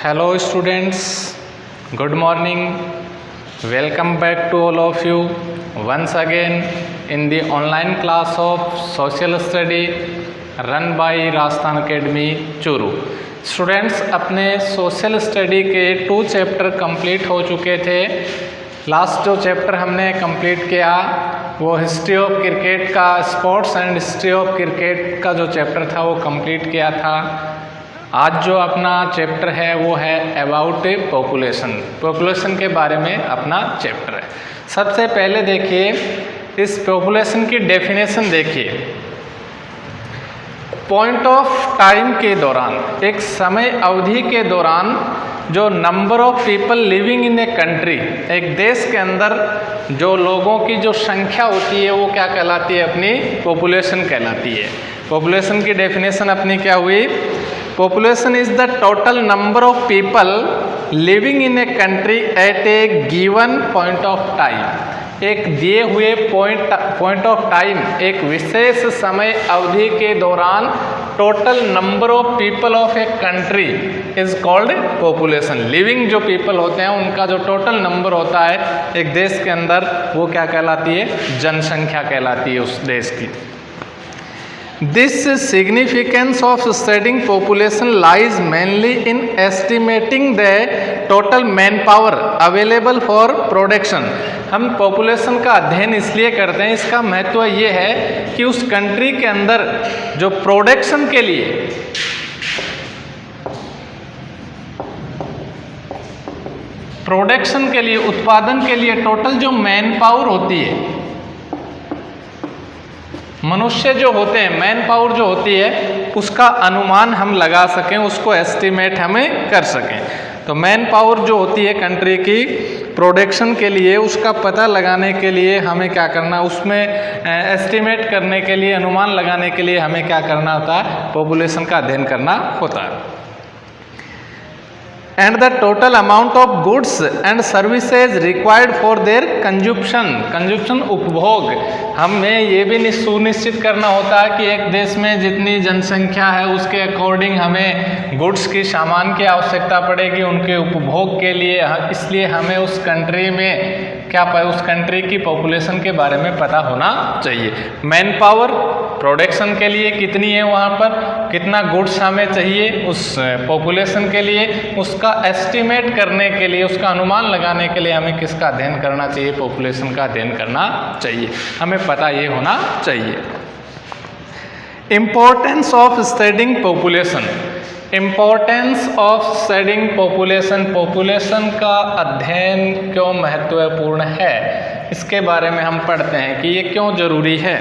Hello students, good morning. Welcome back to all of you once again in the online class of social study run by Rajasthan Academy Churu. Students अपने social study के 2 chapter complete हो चुके थे। Last जो chapter हमने complete किया वो history of cricket का, sports and history of cricket का जो चैप्टर था वो कंप्लीट किया था। आज जो अपना चैप्टर है वो है अबाउट पॉपुलेशन के बारे में अपना चैप्टर है। सबसे पहले देखिए इस पॉपुलेशन की डेफिनेशन देखिए। पॉइंट ऑफ टाइम के दौरान, एक समय अवधि के दौरान जो number of people living in a country, एक देश के अंदर जो लोगों की जो संख्या होती है वो क्या कहलाती है? अपनी पॉपुलेशन कहलाती है। पॉपुलेशन की डेफिनेशन अपनी क्या हुई? Population is the total number of people living in a country at a given point of time। एक दिए हुए पॉइंट ऑफ टाइम, एक विशेष समय अवधि के दौरान total number of people of a country is called population. Living जो people होते हैं उनका जो टोटल नंबर होता है एक देश के अंदर वो क्या कहलाती है? जनसंख्या कहलाती है उस देश की। This significance of studying population lies mainly in estimating the total manpower available for production। हम पॉपुलेशन का अध्ययन इसलिए करते हैं, इसका महत्व ये है कि उस कंट्री के अंदर जो प्रोडक्शन के लिए उत्पादन के लिए टोटल जो मैन पावर होती है, मनुष्य जो होते हैं, मैन पावर जो होती है उसका अनुमान हम लगा सकें, उसको एस्टिमेट हमें कर सकें। तो मैन पावर जो होती है कंट्री की प्रोडक्शन के लिए, उसका पता लगाने के लिए हमें क्या करना, उसमें एस्टिमेट करने के लिए, अनुमान लगाने के लिए हमें क्या करना होता है? पॉपुलेशन का अध्ययन करना होता है। And the total amount of goods and services required for their consumption उपभोग। हमें ये भी सुनिश्चित करना होता है कि एक देश में जितनी जनसंख्या है उसके अकॉर्डिंग हमें गुड्स की, सामान की आवश्यकता पड़ेगी उनके उपभोग के लिए। इसलिए हमें उस कंट्री में उस कंट्री की पॉपुलेशन के बारे में पता होना चाहिए। मैन पावर प्रोडक्शन के लिए कितनी है, वहाँ पर कितना गुड्स हमें चाहिए उस पॉपुलेशन के लिए, उसका एस्टिमेट करने के लिए, उसका अनुमान लगाने के लिए हमें किसका अध्ययन करना चाहिए? पॉपुलेशन का अध्ययन करना चाहिए। हमें पता ये होना चाहिए। Importance of studying population. Importance of studying population, population का अध्ययन क्यों महत्वपूर्ण है, इसके बारे में हम पढ़ते हैं कि ये क्यों जरूरी है।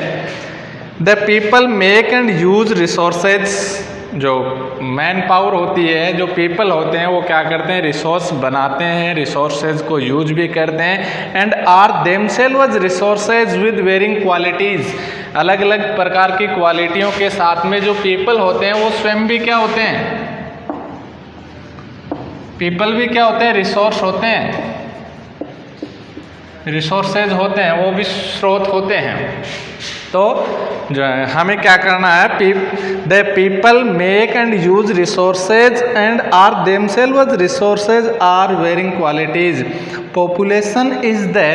The people make and use resources. जो मैन पावर होती है, जो पीपल होते हैं वो क्या करते हैं? रिसोर्स बनाते हैं, रिसोर्सेज को यूज भी करते हैं। And are themselves resources with varying qualities. अलग अलग प्रकार की क्वालिटियों के साथ में जो पीपल होते हैं वो स्वयं भी क्या होते हैं? पीपल भी क्या होते हैं? रिसोर्स होते हैं, रिसोर्सेज होते हैं, वो भी स्रोत होते हैं। तो हमें क्या करना है? The people make and use resources and are themselves resources are varying qualities. Population is the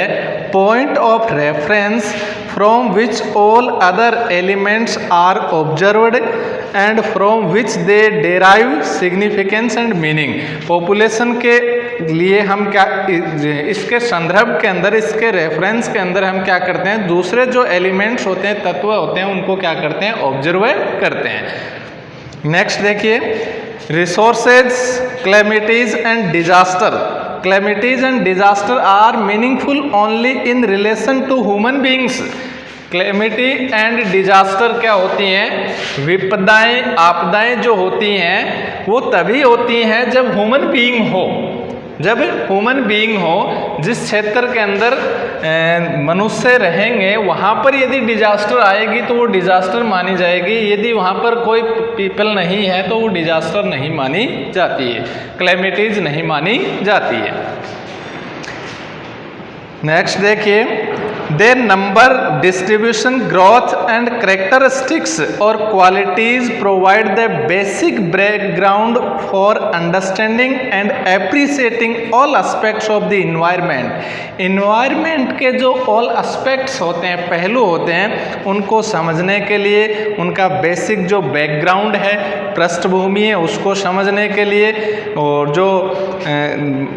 point of reference from which all other elements are observed and from which they derive significance and meaning। Population के लिए हम क्या, इसके संदर्भ के अंदर, इसके reference के अंदर हम क्या करते हैं? दूसरे जो एलिमेंट्स होते हैं, तत्व होते हैं, उनको क्या करते हैं? ऑब्जर्व करते हैं। नेक्स्ट देखिए, resources, calamities and disaster. Calamities and disaster are meaningful only in relation to human beings। Calamity and disaster क्या होती हैं? विपदाएं, आपदाएं जो होती हैं वो तभी होती हैं जब ह्यूमन बीइंग हो। जब ह्यूमन बीइंग हो, जिस क्षेत्र के अंदर मनुष्य रहेंगे वहाँ पर यदि डिजास्टर आएगी तो वो डिजास्टर मानी जाएगी। यदि वहाँ पर कोई पीपल नहीं है तो वो डिजास्टर नहीं मानी जाती है, कैलेमिटीज नहीं मानी जाती है। नेक्स्ट देखिए, their number, distribution, growth and characteristics or qualities provide the basic background for understanding and appreciating all aspects of the environment. Environment के जो all aspects होते हैं, पहलू होते हैं, उनको समझने के लिए, उनका बेसिक जो बैकग्राउंड है, पृष्ठभूमि है, उसको समझने के लिए, और जो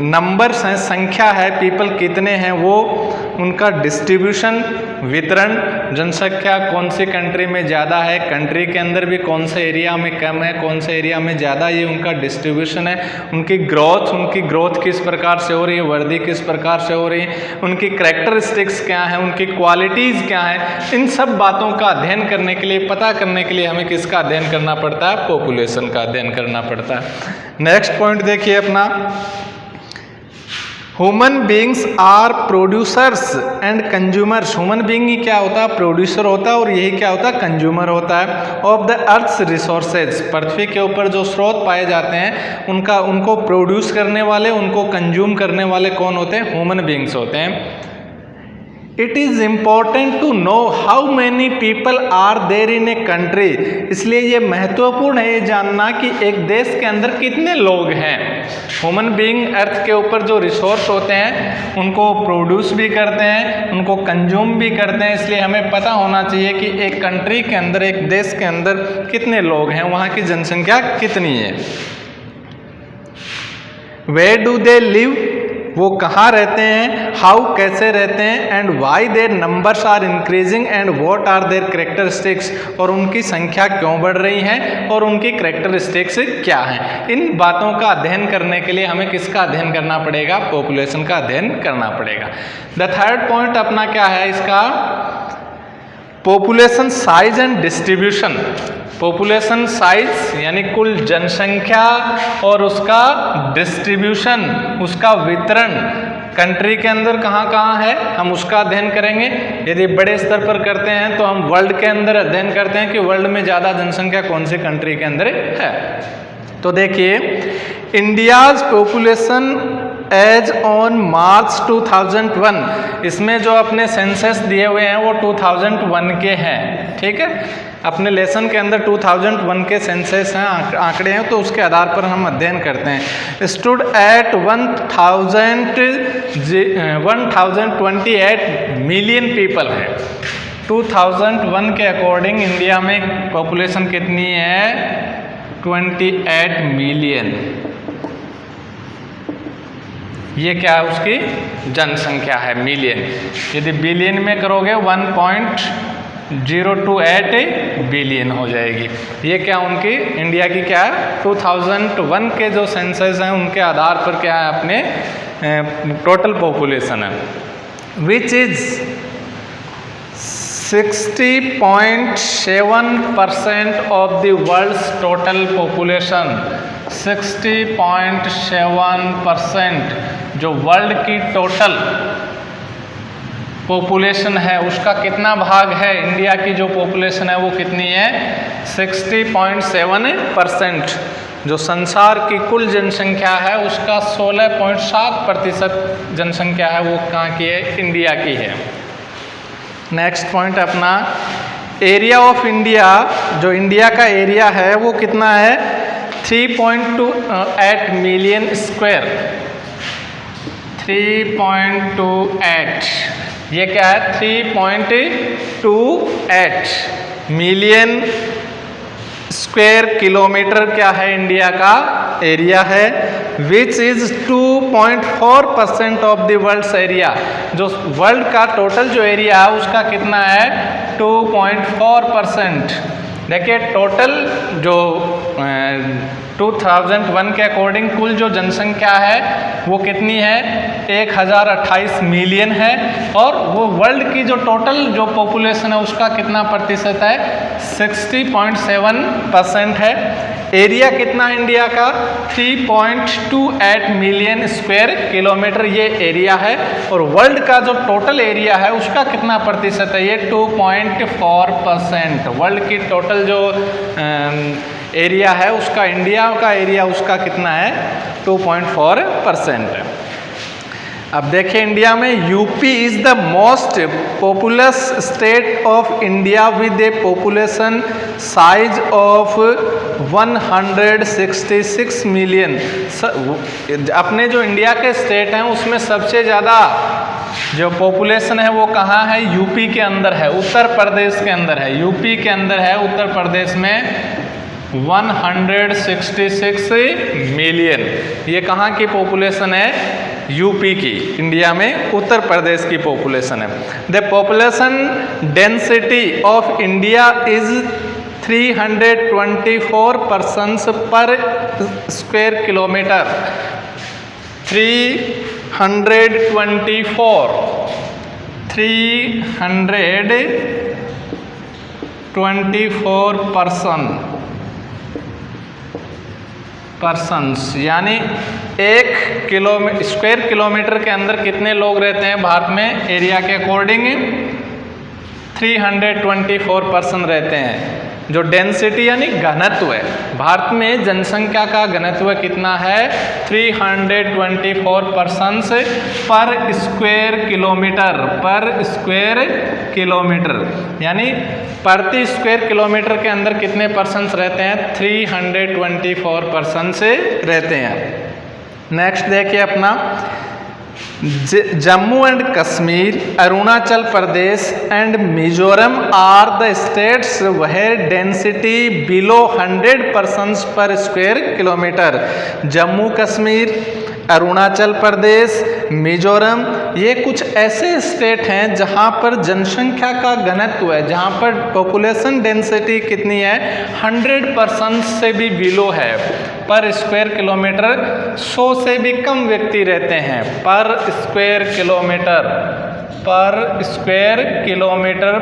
नंबर्स हैं, संख्या है, पीपल कितने हैं, वो उनका डिस्ट्रीब्यूशन, वितरण, जनसंख्या कौन सी कंट्री में ज़्यादा है, कंट्री के अंदर भी कौन से एरिया में कम है, कौन से एरिया में ज़्यादा, ये उनका डिस्ट्रीब्यूशन है। उनकी ग्रोथ किस प्रकार से हो रही है, वृद्धि किस प्रकार से हो रही है, उनकी करैक्टरिस्टिक्स क्या है, उनकी क्वालिटीज़ क्या है, इन सब बातों का अध्ययन करने के लिए, पता करने के लिए हमें किसका अध्ययन करना पड़ता है? पॉपुलेशन का अध्ययन करना पड़ता है। नेक्स्ट पॉइंट देखिए अपना, human beings are producers and consumers. Human being ही क्या होता है? प्रोड्यूसर होता है, और यही क्या होता है? कंज्यूमर होता है। ऑफ द अर्थ्स रिसोर्सेज, पृथ्वी के ऊपर जो स्रोत पाए जाते हैं उनको प्रोड्यूस करने वाले, उनको कंज्यूम करने वाले कौन होते हैं? ह्यूमन बींग्स होते हैं। It is important to know how many people are there in a country. इसलिए ये महत्वपूर्ण है ये जानना कि एक देश के अंदर कितने लोग हैं। ह्यूमन बीइंग अर्थ के ऊपर जो रिसोर्स होते हैं उनको प्रोड्यूस भी करते हैं, उनको कंज्यूम भी करते हैं, इसलिए हमें पता होना चाहिए कि एक कंट्री के अंदर, एक देश के अंदर कितने लोग हैं, वहाँ की जनसंख्या कितनी है। वेयर डू दे लिव, वो कहाँ रहते हैं, हाउ कैसे रहते हैं, and why their numbers are increasing and what are their characteristics, और उनकी संख्या क्यों बढ़ रही है और उनकी कैरेक्टरिस्टिक्स क्या हैं। इन बातों का अध्ययन करने के लिए हमें किसका अध्ययन करना पड़ेगा? पॉपुलेशन का अध्ययन करना पड़ेगा। द थर्ड पॉइंट अपना क्या है इसका? Population size and distribution. Population size यानी कुल जनसंख्या और उसका डिस्ट्रीब्यूशन, उसका वितरण कंट्री के अंदर कहाँ कहाँ है, हम उसका अध्ययन करेंगे। यदि बड़े स्तर पर करते हैं तो हम वर्ल्ड के अंदर अध्ययन करते हैं कि वर्ल्ड में ज़्यादा जनसंख्या कौन सी कंट्री के अंदर है। तो देखिए, India's population as on March 2001, इसमें जो अपने सेंसस दिए हुए हैं वो 2001 के हैं, ठीक है। अपने लेसन के अंदर 2001 के सेंसस हैं, आंकड़े हैं, तो उसके आधार पर हम अध्ययन करते हैं। स्टूड एट 1028 मिलियन पीपल है। 2001 के अकॉर्डिंग इंडिया में पॉपुलेशन कितनी है? 28 मिलियन। ये क्या है? उसकी जनसंख्या है, मिलियन। यदि बिलियन में करोगे 1.028 बिलियन हो जाएगी। ये क्या उनकी इंडिया की क्या है? 2001 के जो सेंसस हैं उनके आधार पर क्या है अपने टोटल पॉपुलेशन है, which is 60.7% of the world's total population. 60.7% जो वर्ल्ड की टोटल पॉपुलेशन है उसका कितना भाग है? इंडिया की जो पॉपुलेशन है वो कितनी है? 60.7%। जो संसार की कुल जनसंख्या है उसका 16.7% जनसंख्या है वो कहाँ की है? इंडिया की है। नेक्स्ट पॉइंट अपना, एरिया ऑफ इंडिया, जो इंडिया का एरिया है वो कितना है? 3.28 मिलियन स्क्वायर। 3.28, ये क्या है? 3.28 मिलियन स्क्वायर किलोमीटर क्या है? इंडिया का एरिया है, which is 2.4% of the world's area. जो वर्ल्ड का टोटल जो एरिया है उसका कितना है? 2.4%। देखिए, टोटल जो 2001 के अकॉर्डिंग कुल जो जनसंख्या है वो कितनी है? 1028 मिलियन है, और वो वर्ल्ड की जो टोटल जो पॉपुलेशन है उसका कितना प्रतिशत है? 60.7% है। एरिया कितना है इंडिया का? 3.28 मिलियन स्क्वायर किलोमीटर ये एरिया है, और वर्ल्ड का जो टोटल एरिया है उसका कितना प्रतिशत है? ये 2.4%। वर्ल्ड की टोटल जो एरिया है उसका, इंडिया का एरिया उसका कितना है? 2.4% है। अब देखिए इंडिया में UP is the most populous state of India with A population size of 166 million. अपने जो इंडिया के स्टेट हैं उसमें सबसे ज़्यादा जो पॉपुलेशन है वो कहाँ है? यूपी के अंदर है, उत्तर प्रदेश के अंदर है। यूपी के अंदर है, उत्तर प्रदेश में 166 मिलियन। ये कहाँ की पॉपुलेशन है? यूपी की, इंडिया में उत्तर प्रदेश की पॉपुलेशन है। The population density of India is 324 persons per square kilometre. 324 persons यानी 1 स्क्वायर किलोमीटर के अंदर कितने लोग रहते हैं भारत में? एरिया के अकॉर्डिंग 324 पर्सन रहते हैं। जो डेंसिटी यानी घनत्व है, भारत में जनसंख्या का घनत्व कितना है? 324 पर्सन्स पर स्क्वायर किलोमीटर यानी प्रति स्क्वायर किलोमीटर के अंदर कितने पर्सन्स रहते हैं? 324 पर्सन्स रहते हैं। नेक्स्ट देखिए अपना Jammu and Kashmir, Arunachal Pradesh and Mizoram are the states where density below 100 persons per square kilometre. Jammu Kashmir, Arunachal Pradesh, Mizoram, ये कुछ ऐसे स्टेट हैं जहाँ पर जनसंख्या का घनत्व है, जहाँ पर पॉपुलेशन डेंसिटी कितनी है? 100 पर्सन से भी बिलो है। पर स्क्वायर किलोमीटर 100 से भी कम व्यक्ति रहते हैं पर स्क्वायर किलोमीटर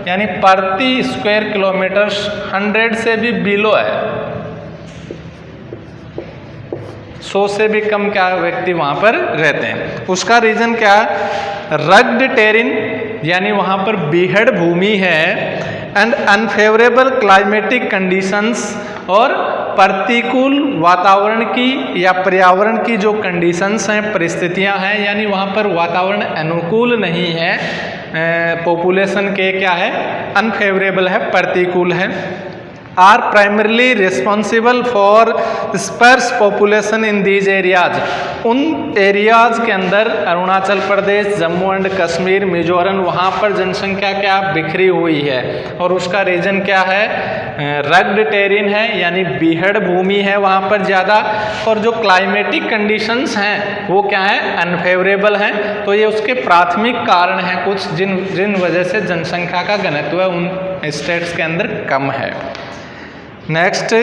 यानी प्रति स्क्वायर किलोमीटर 100 से भी बिलो है। 100 से भी कम क्या व्यक्ति वहाँ पर रहते हैं। उसका रीज़न क्या है? रग्ड टेरिन यानी वहाँ पर बीहड़ भूमि है एंड अनफेवरेबल क्लाइमेटिक कंडीशंस, और प्रतिकूल वातावरण की या पर्यावरण की जो कंडीशंस हैं, परिस्थितियाँ हैं, यानी वहाँ पर वातावरण अनुकूल नहीं है। पॉपुलेशन के क्या है? अनफेवरेबल है, प्रतिकूल है। Are primarily responsible for sparse population in these areas. उन एरियाज के अंदर अरुणाचल प्रदेश, जम्मू एंड कश्मीर, मिजोरम, वहाँ पर जनसंख्या क्या बिखरी हुई है। और उसका रीज़न क्या है? रग्ड टेरिन है यानी बीहड़ भूमि है वहाँ पर ज़्यादा, और जो क्लाइमेटिक कंडीशंस हैं वो क्या है? अनफेवरेबल हैं। तो ये उसके प्राथमिक कारण हैं कुछ जिन वजह से जनसंख्या का घनत्व उन स्टेट्स के अंदर कम है। Next,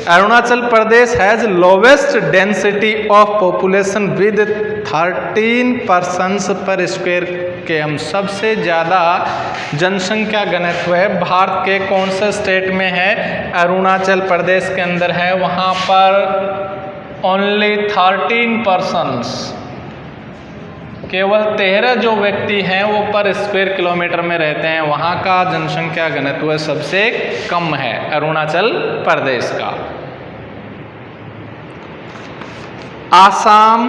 Arunachal Pradesh has lowest density of population with 13 persons per square km। सबसे ज़्यादा जनसंख्या घनत्व है भारत के कौन से स्टेट में है? अरुणाचल प्रदेश के अंदर है। वहाँ पर ओनली 13 पर्सन्स, केवल 13 जो व्यक्ति हैं वो पर स्क्वायर किलोमीटर में रहते हैं। वहाँ का जनसंख्या घनत्व सबसे कम है अरुणाचल प्रदेश का। Assam,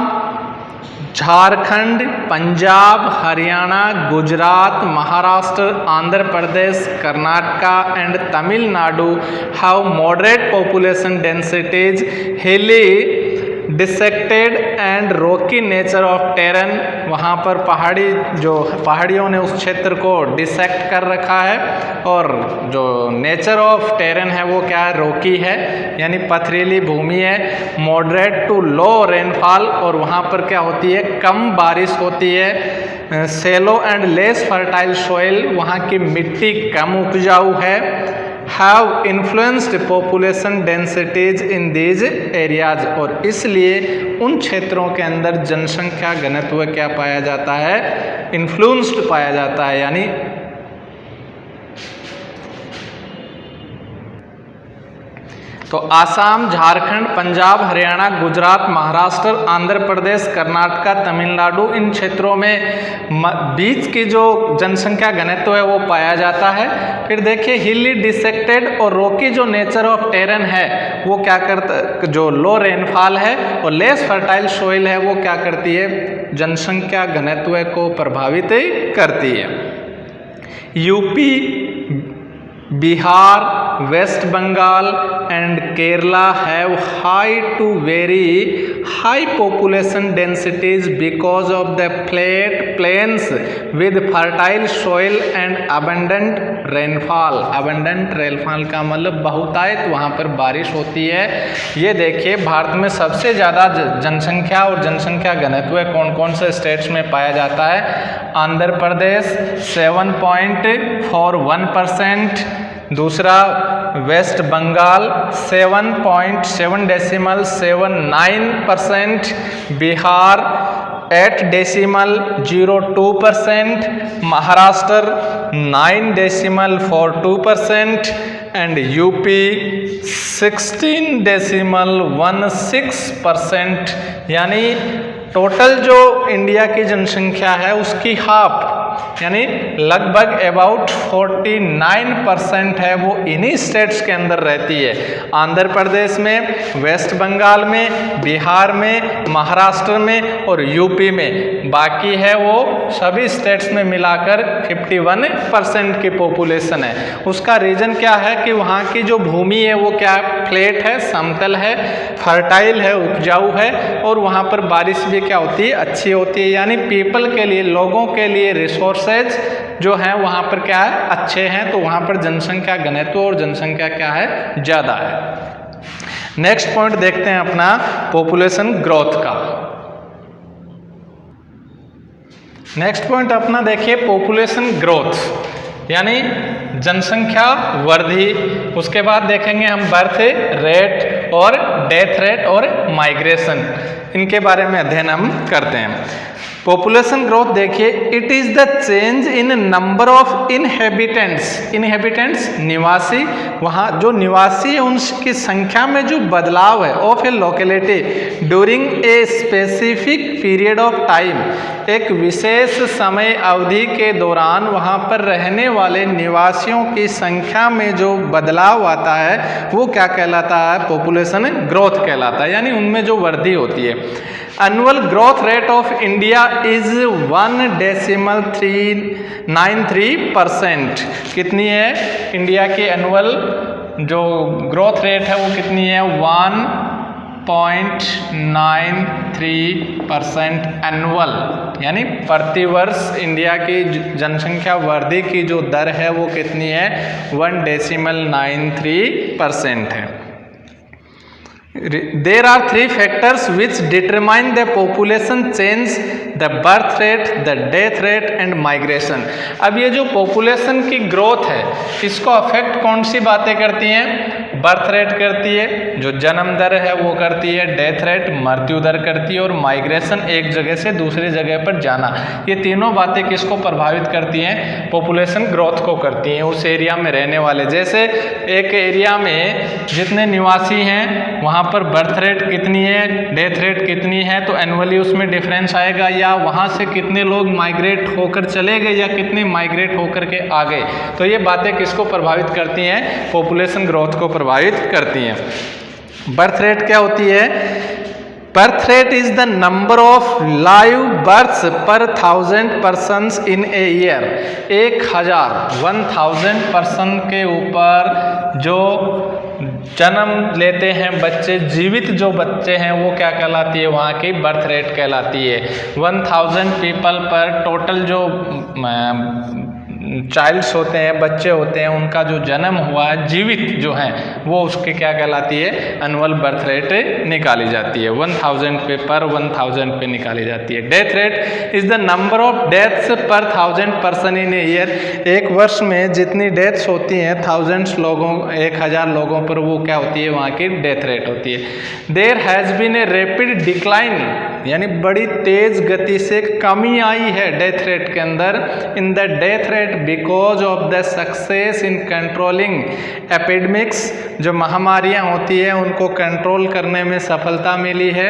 Jharkhand, Punjab, Haryana, Gujarat, Maharashtra, Andhra Pradesh, Karnataka and Tamil Nadu have moderate population densities, hilly dissected and rocky nature of terrain. वहाँ पर पहाड़ियों ने उस क्षेत्र को डिसेक्ट कर रखा है, और जो नेचर ऑफ टेरन है वो क्या है? रॉकी है यानी पथरीली भूमि है। मॉडरेट टू लो रेनफॉल, और वहाँ पर क्या होती है? कम बारिश होती है। सेलो एंड लेस फर्टाइल सॉइल, वहाँ की मिट्टी कम उपजाऊ है। Have influenced population densities in these areas, और इसलिए उन क्षेत्रों के अंदर जनसंख्या घनत्व क्या पाया जाता है? इन्फ्लुएंस्ड पाया जाता है, यानी तो आसाम, झारखंड, पंजाब, हरियाणा, गुजरात, महाराष्ट्र, आंध्र प्रदेश, कर्नाटका, तमिलनाडु, इन क्षेत्रों में बीच की जो जनसंख्या घनत्व है वो पाया जाता है। फिर देखिए हिली डिसेक्टेड और रॉकी जो नेचर ऑफ टेरेन है वो क्या करता, जो लो रेनफॉल है और लेस फर्टाइल सोइल है वो क्या करती है, जनसंख्या घनत्व को प्रभावित करती है। UP, Bihar, West Bengal and Kerala have high to very high population densities because of the flat plains with fertile soil and abundant rainfall। abundant rainfall का मतलब बहुतायत वहाँ पर बारिश होती है। ये देखिए भारत में सबसे ज़्यादा जनसंख्या और जनसंख्या घनत्व कौन कौन से स्टेट्स में पाया जाता है। आंध्र प्रदेश 7.41%, दूसरा West Bengal 7.779%, Bihar 8.02%, Maharashtra 9.42% and UP 16.16%। यानी टोटल जो इंडिया की जनसंख्या है उसकी हाफ यानी लगभग अबाउट 49% है वो इन्हीं स्टेट्स के अंदर रहती है। आंध्र प्रदेश में, वेस्ट बंगाल में, बिहार में, महाराष्ट्र में और यूपी में। बाकी है वो सभी स्टेट्स में मिलाकर 51% की पॉपुलेशन है। उसका रीज़न क्या है कि वहाँ की जो भूमि है वो क्या फ्लैट है, समतल है, फर्टाइल है, उपजाऊ है और वहाँ पर बारिश भी क्या होती है, अच्छी होती है। यानी पीपल के लिए, लोगों के लिए रिसोर्सेज जो हैं वहाँ पर क्या है, अच्छे हैं। तो वहाँ पर जनसंख्या घनत्व और जनसंख्या क्या है, ज़्यादा है। नेक्स्ट पॉइंट देखते हैं अपना पॉपुलेशन ग्रोथ का। नेक्स्ट पॉइंट अपना देखिए पॉपुलेशन ग्रोथ यानी जनसंख्या वृद्धि। उसके बाद देखेंगे हम बर्थ रेट और डेथ रेट और माइग्रेशन, इनके बारे में अध्ययन हम करते हैं। पॉपुलेशन ग्रोथ देखिए, it is the change in number of inhabitants. Inhabitants निवासी, वहाँ जो निवासी है उनकी संख्या में जो बदलाव है of A locality during a specific period of time. एक विशेष समय अवधि के दौरान वहाँ पर रहने वाले निवासियों की संख्या में जो बदलाव आता है वो क्या कहलाता है, पॉपुलेशन ग्रोथ कहलाता है। यानी उनमें जो वृद्धि होती है। Annual growth rate of India is 1.393%। कितनी है इंडिया की एनुअल जो ग्रोथ रेट है वो कितनी है, 1.93% एनुअल। यानी प्रतिवर्ष इंडिया की जनसंख्या वृद्धि की जो दर है वो कितनी है, 1.93% है। There are three factors which determine the population change: the birth rate, the death rate and migration। अब ये जो population की growth है इसको अफेक्ट कौन सी बातें करती हैं, बर्थ रेट करती है, जो जन्म दर है वो करती है, डेथ रेट मृत्यु दर करती है और माइग्रेशन एक जगह से दूसरी जगह पर जाना। ये तीनों बातें किसको प्रभावित करती हैं, पॉपुलेशन ग्रोथ को करती हैं उस एरिया में रहने वाले। जैसे एक एरिया में जितने निवासी हैं वहाँ पर बर्थ रेट कितनी है, डेथ रेट कितनी है, तो एनुअली उसमें डिफरेंस आएगा। या वहाँ से कितने लोग माइग्रेट होकर चले गए या कितने माइग्रेट होकर के आ गए। तो ये बातें किसको प्रभावित करती हैं, पॉपुलेशन ग्रोथ को प्रभावित करती हैं। बर्थ रेट क्या होती है, birth rate is the number of live births per 1000 persons in a year. 1000 person के ऊपर जो जन्म लेते हैं बच्चे, जीवित जो बच्चे हैं वो क्या कहलाती है, वहाँ की बर्थ रेट कहलाती है। 1000 पीपल पर टोटल जो चाइल्ड्स होते हैं, बच्चे होते हैं, उनका जो जन्म हुआ है जीवित जो हैं वो उसके क्या कहलाती है, एनुअल बर्थ रेट निकाली जाती है। 1000 पे पर 1000 पे निकाली जाती है। Death rate is the number of deaths पर 1000 पर्सन इन ए ईयर। एक वर्ष में जितनी डेथ्स होती हैं 1000 लोगों पर वो क्या होती है, वहाँ की डेथ रेट होती है। There has been a rapid decline यानी बड़ी तेज गति से कमी आई है डेथ रेट के अंदर in the death rate because of the success in controlling epidemics. जो महामारियां होती है उनको कंट्रोल करने में सफलता मिली है,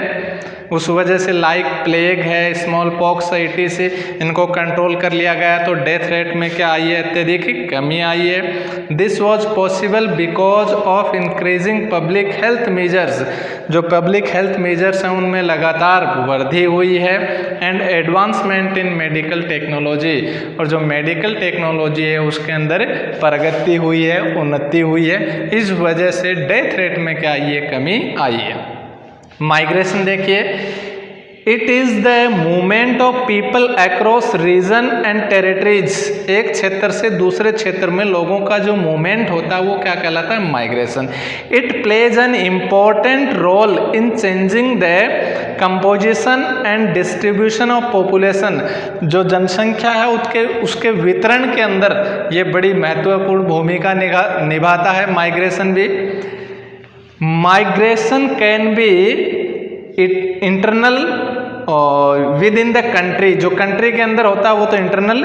उस वजह से लाइक प्लेग है, स्मॉल पॉक्स, एटीसी, इनको कंट्रोल कर लिया गया तो डेथ रेट में क्या आई है, अत्यधिक कमी आई है। This was possible because of increasing public health measures. जो पब्लिक हेल्थ मेजर्स हैं उनमें लगातार वृद्धि हुई है and advancement in medical technology, और जो मेडिकल टेक्नोलॉजी है उसके अंदर प्रगति हुई है, उन्नति हुई है, इस वजह से डेथ रेट में क्या आई है, कमी आई है। माइग्रेशन देखिए, it is the movement of people across region and territories. एक क्षेत्र से दूसरे क्षेत्र में लोगों का जो मूवमेंट होता है वो क्या कहलाता है, migration. It plays an important role in changing the composition and distribution of population. जो जनसंख्या है उसके वितरण के अंदर ये बड़ी महत्वपूर्ण भूमिका निभाता है माइग्रेशन भी। Migration can be internal with in the country. जो कंट्री के अंदर होता है वो तो इंटरनल,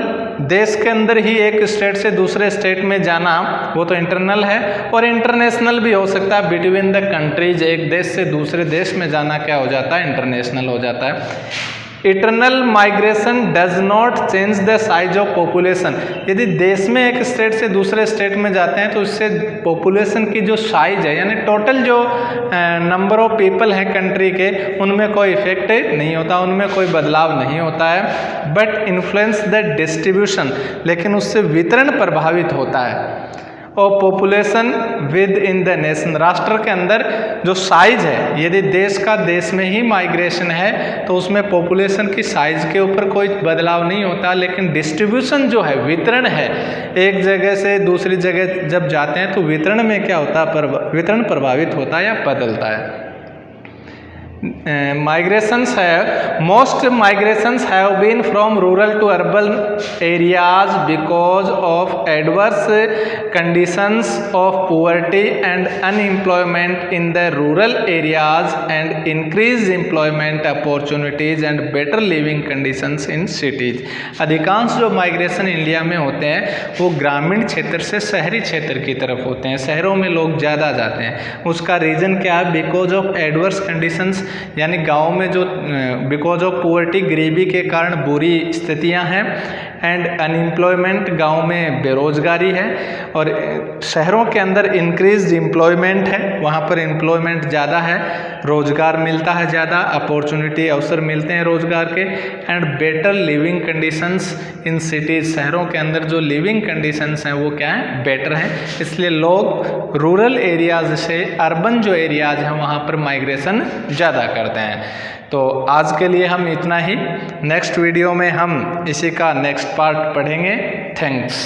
देश के अंदर ही एक स्टेट से दूसरे स्टेट में जाना वो तो इंटरनल है, और इंटरनेशनल भी हो सकता है बिटवीन द कंट्रीज। एक देश से दूसरे देश में जाना क्या हो जाता है, इंटरनेशनल हो जाता है। Eternal migration does not change the size of population. यदि देश में एक स्टेट से दूसरे स्टेट में जाते हैं तो इससे पॉपुलेशन की जो साइज है, यानी टोटल जो नंबर ऑफ पीपल हैं कंट्री के, उनमें कोई इफेक्ट नहीं होता, उनमें कोई बदलाव नहीं होता है। बट इन्फ्लुएंस द डिस्ट्रीब्यूशन, लेकिन उससे वितरण प्रभावित होता है। और population with in the nation, राष्ट्र के अंदर जो साइज है, यदि देश का देश में ही माइग्रेशन है तो उसमें पॉपुलेशन की साइज के ऊपर कोई बदलाव नहीं होता, लेकिन डिस्ट्रीब्यूशन जो है, वितरण है, एक जगह से दूसरी जगह जब जाते हैं तो वितरण में क्या होता है, वितरण प्रभावित होता है या बदलता है। migrations have most migrations have been from rural to urban areas because of adverse conditions of poverty and unemployment in the rural areas and increased employment opportunities and better living conditions in cities। अधिकांश जो migration India में होते हैं वो ग्रामीण क्षेत्र से शहरी क्षेत्र की तरफ होते हैं, शहरों में लोग ज़्यादा जाते हैं। उसका रीज़न क्या है, बिकॉज ऑफ एडवर्स कंडीशंस, यानी गांव में जो बिकॉज ऑफ पुअर्टी, गरीबी के कारण बुरी स्थितियां हैं, एंड अनएम्प्लॉयमेंट, गांव में बेरोजगारी है, और शहरों के अंदर इंक्रीज एम्प्लॉयमेंट है, वहां पर एम्प्लॉयमेंट ज़्यादा है, रोजगार मिलता है ज़्यादा, अपॉर्चुनिटी, अवसर मिलते हैं रोजगार के, and better living conditions in cities. शहरों के अंदर जो लिविंग कंडीशंस हैं वो क्या है, बेटर हैं, इसलिए लोग रूरल एरियाज से अर्बन जो एरियाज हैं वहाँ पर माइग्रेशन ज़्यादा करते हैं। तो आज के लिए हम इतना ही, नेक्स्ट वीडियो में हम इसी का नेक्स्ट पार्ट पढ़ेंगे। थैंक्स।